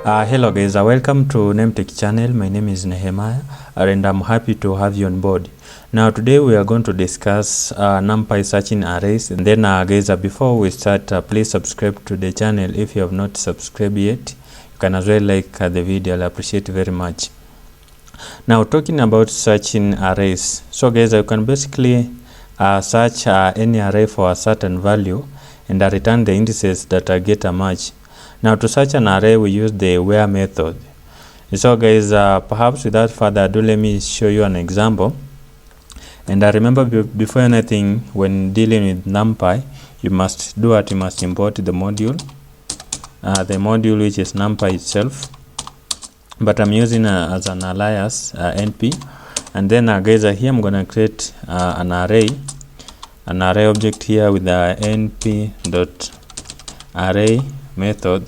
Hello guys, welcome to NumPy channel. My name is Nehemiah and I'm happy to have you on board. Now today we are going to discuss NumPy searching arrays, and then guys, before we start, please subscribe to the channel if you have not subscribed yet. You can as well like the video. I'll appreciate very much. Now talking about searching arrays, so guys, you can basically search any array for a certain value and return the indices that get a match. Now to search an array, we use the where method. So guys, perhaps without further ado, let me show you an example. And remember, before anything, when dealing with NumPy, you must do what? You must import the module which is NumPy itself. But I'm using as an alias np. And then guys, here I'm gonna create an array object here with the np.array method,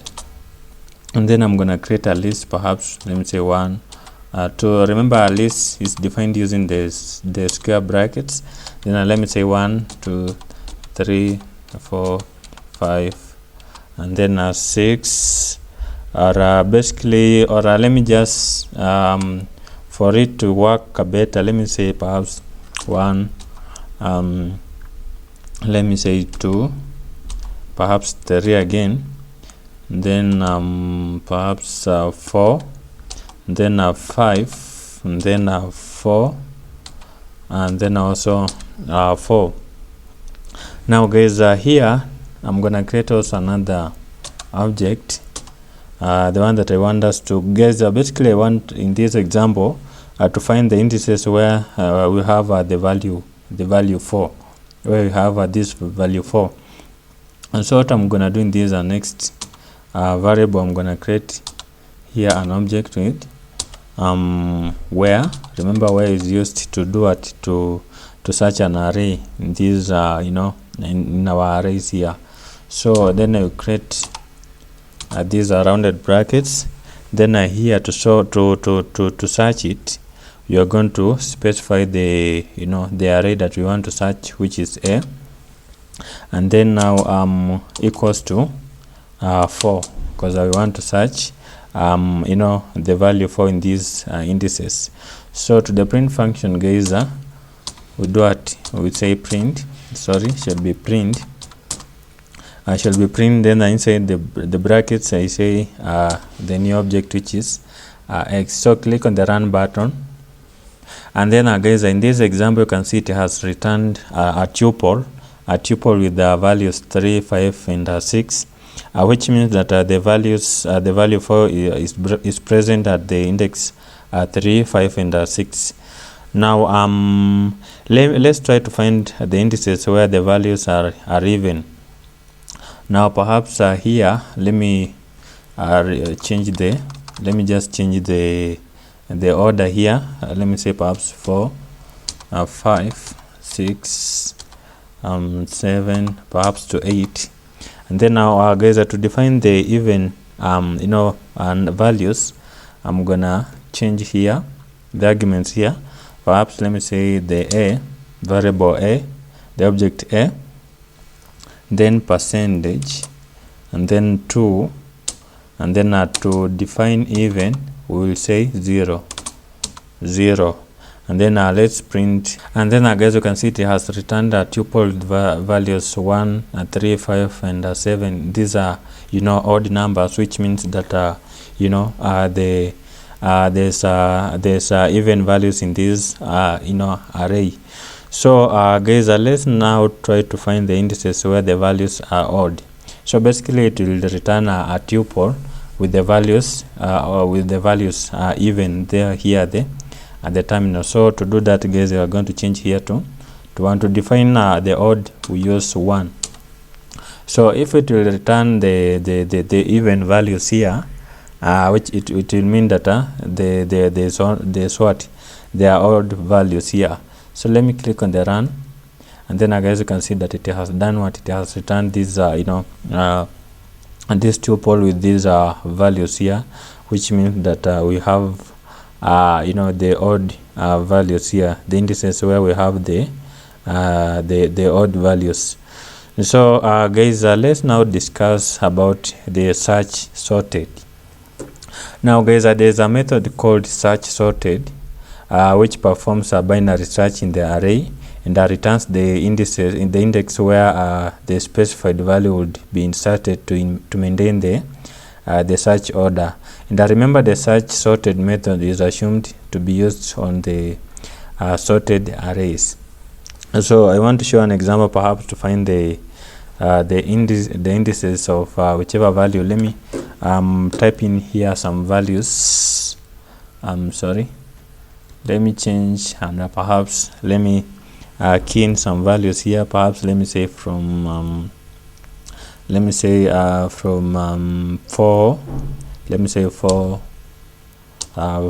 and then I'm gonna create a list. Perhaps let me say 1 2. Remember, a list is defined using the square brackets. Then let me say 1 2 3 4 5 and then 6, or basically, or let me just for it to work better, let me say perhaps 1, let me say 2, perhaps 3 again, then perhaps 4, then 5, and then 4, and then also 4. Now guys, here I'm gonna create also another object, the one that I want us to guys, basically I want in this example to find the indices where we have the value 4, where we have this value 4. And so what I'm gonna do in this next variable, I'm gonna create here an object with where. Remember, where is used to do it to search an array in this in our arrays here. So then I will create these rounded brackets. Then here to show to search it, you are going to specify the the array that we want to search, which is a, and then now equals to 4, because I want to search the value 4 in these indices. So to the print function, guys, we do what we say print, should be print, then inside the brackets I say the new object, which is x. So click on the run button, and then guys, in this example you can see it has returned a tuple with the values 3 5 and 6, which means that the value 4 is present at the index 3 5 and 6. Now let's try to find the indices where the values are even. Now perhaps here let me just change the order here. Let me say perhaps 4 5 6 7, perhaps to 8. And then now guys, to define the even and values, I'm gonna change here the arguments here. Perhaps let me say the a variable a, the object a, then percentage, and then 2, and then to define even we will say 0 0. And then let's print, and then guys, you can see it has returned tuple values 1 3 5 and 7. These are odd numbers, which means that there's even values in this array. So guys, let's now try to find the indices where the values are odd. So basically it will return a tuple with the values even there here at the terminal. So to do that, guys, we are going to change here to want to define the odd, we use 1. So if it will return the even values here, which it will mean that there's what, there are odd values here. So let me click on the run, and then guys, you can see that it has done what, it has returned this this tuple with these values here, which means that we have the odd values here, the indices where we have the odd values. So guys, let's now discuss about the search sorted. Now guys, there's a method called search sorted, which performs a binary search in the array and returns the indices in the index where the specified value would be inserted to maintain the search order. And remember, the search sorted method is assumed to be used on the sorted arrays. So I want to show an example, perhaps to find the indices of whichever value. Let me type in here some values. Sorry, let me change, and perhaps let me key in some values here. Perhaps let me say from 4, let me say 4,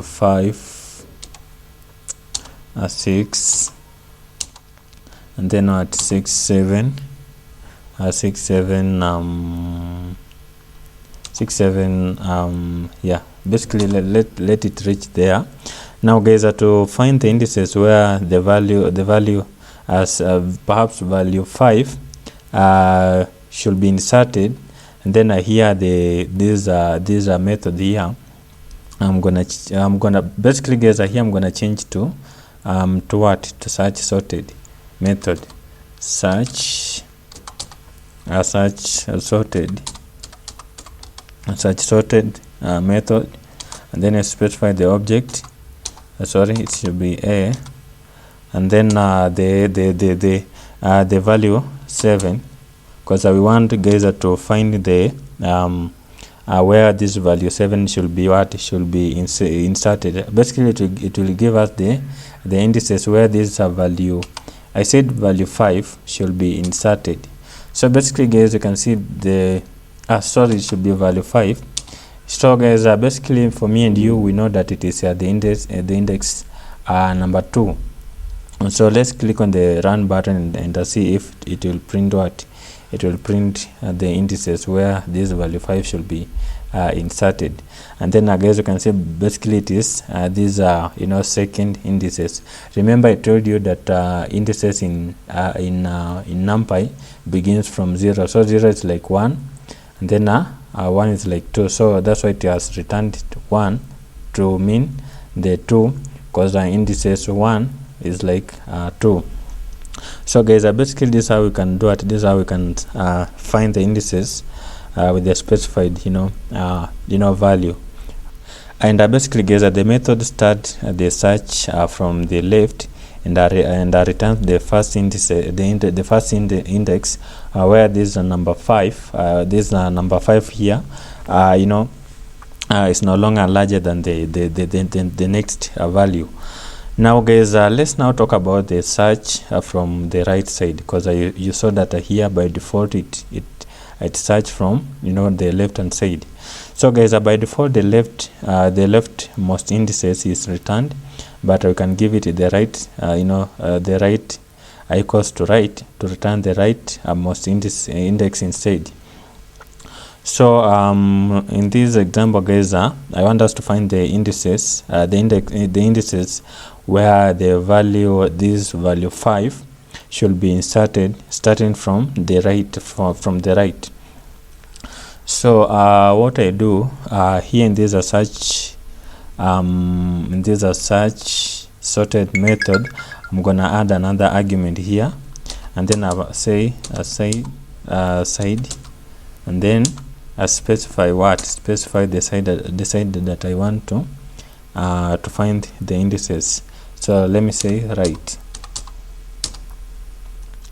5, 6, and then at 6, 7, 6, 7, 6, 7. Yeah, basically let it reach there. Now guys, to find the indices where the value as perhaps value 5 should be inserted, and then here this method here, I'm gonna basically guys, here I'm gonna change to what, to search sorted method, search sorted method, and then I specify the object. Sorry, it should be a, and then the value 7, because we want guys to find the where this value 7 should be inserted. Basically it will give us the indices where this value, I said value 5, should be inserted. So basically guys, you can see the sorry, it should be value 5. So guys, basically for me and you, we know that it is the index number 2. So let's click on the run button and see if it will print what. It will print the indices where this value 5 should be inserted. And then guys, you can see basically it is these are second indices. Remember, I told you that indices in NumPy begins from 0. So 0 is like 1, and then 1 is like 2. So that's why it has returned 1 to mean the 2, because the indices 1 is like 2. So guys, basically this is how we can do it. This is how we can find the indices with the specified value. And basically guys, the method start the search from the left and returns the first index, the first index where this number 5, this number 5 here, is no longer larger than the next value. Now guys, let's now talk about the search from the right side, because you saw that here by default it search from the left hand side. So guys, by default the leftmost indices is returned, but we can give it the right the right equals to right to return the right most index instead. So in this example guys, I want us to find the indices, the indices where the value, this value 5, should be inserted starting from the right, from the right. So what I do here in this search sorted method, I'm gonna add another argument here, and then I say side, and then I specify the side that I want to find the indices. So let me say right.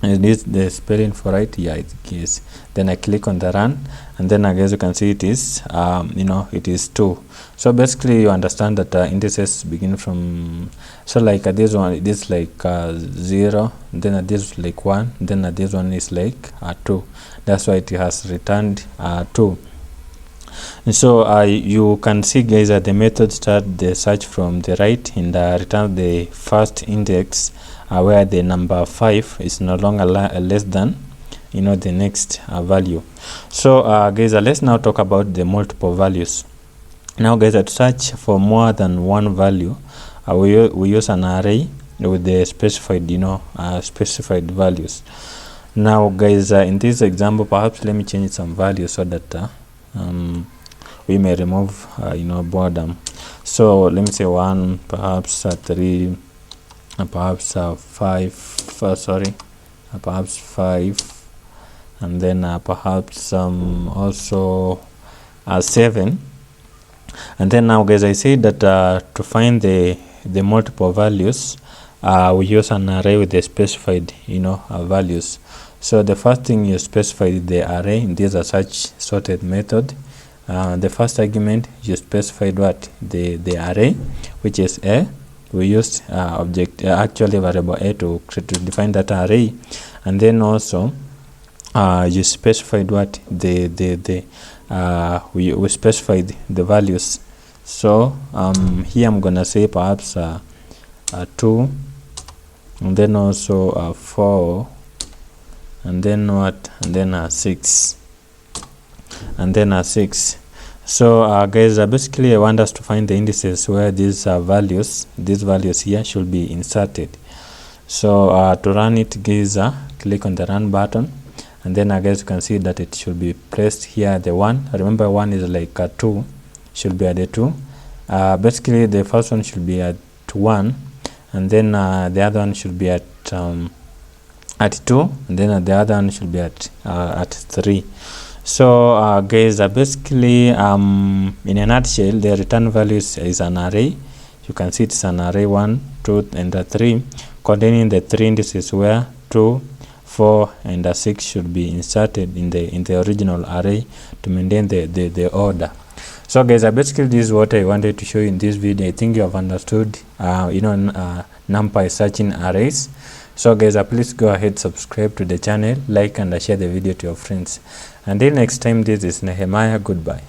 Is this the spelling for right? Yeah, it is. Then I click on the run, and then as you can see it is it is 2. So basically you understand that indices begin from, so like this one, it is like 0, then this is like 1, then this one is like 2. That's why it has returned 2. And so you can see guys that the method start the search from the right and return the first index where the number 5 is no longer less than the next value. So guys, let's now talk about the multiple values. Now guys, to search for more than one value, we use an array with the specified specified values. Now guys, in this example, perhaps let me change some values so that we may remove boredom. So let me say 1, perhaps 3, perhaps 5, perhaps 5, and then perhaps also 7. And then now, guys, I said that to find the multiple values, we use an array with the specified values. So the first thing you specify the array. These are such sorted method. The first argument you specified what the array, which is a. We used actually variable a to define that array, and then also you specified what we specified the values. So here I'm gonna say perhaps 2, and then also 4, and then what, and then 6, and then 6. So guys, basically I want us to find the indices where these values here should be inserted. So to run it, guys, click on the run button, and then guys, you can see that it should be placed here. The 1, remember 1 is like 2, should be at the 2. Basically the first one should be at 1, and then the other one should be at 2, and then the other one should be at 3. So guys, basically in a nutshell, the return value is an array. You can see it's an array 1, 2, and 3, containing the 3 indices where 2, 4, and 6 should be inserted in the original array to maintain the order. So guys, basically this is what I wanted to show you in this video. I think you have understood NumPy searching arrays. So guys, please go ahead, subscribe to the channel, like and share the video to your friends. Until next time, this is Nehemiah. Goodbye.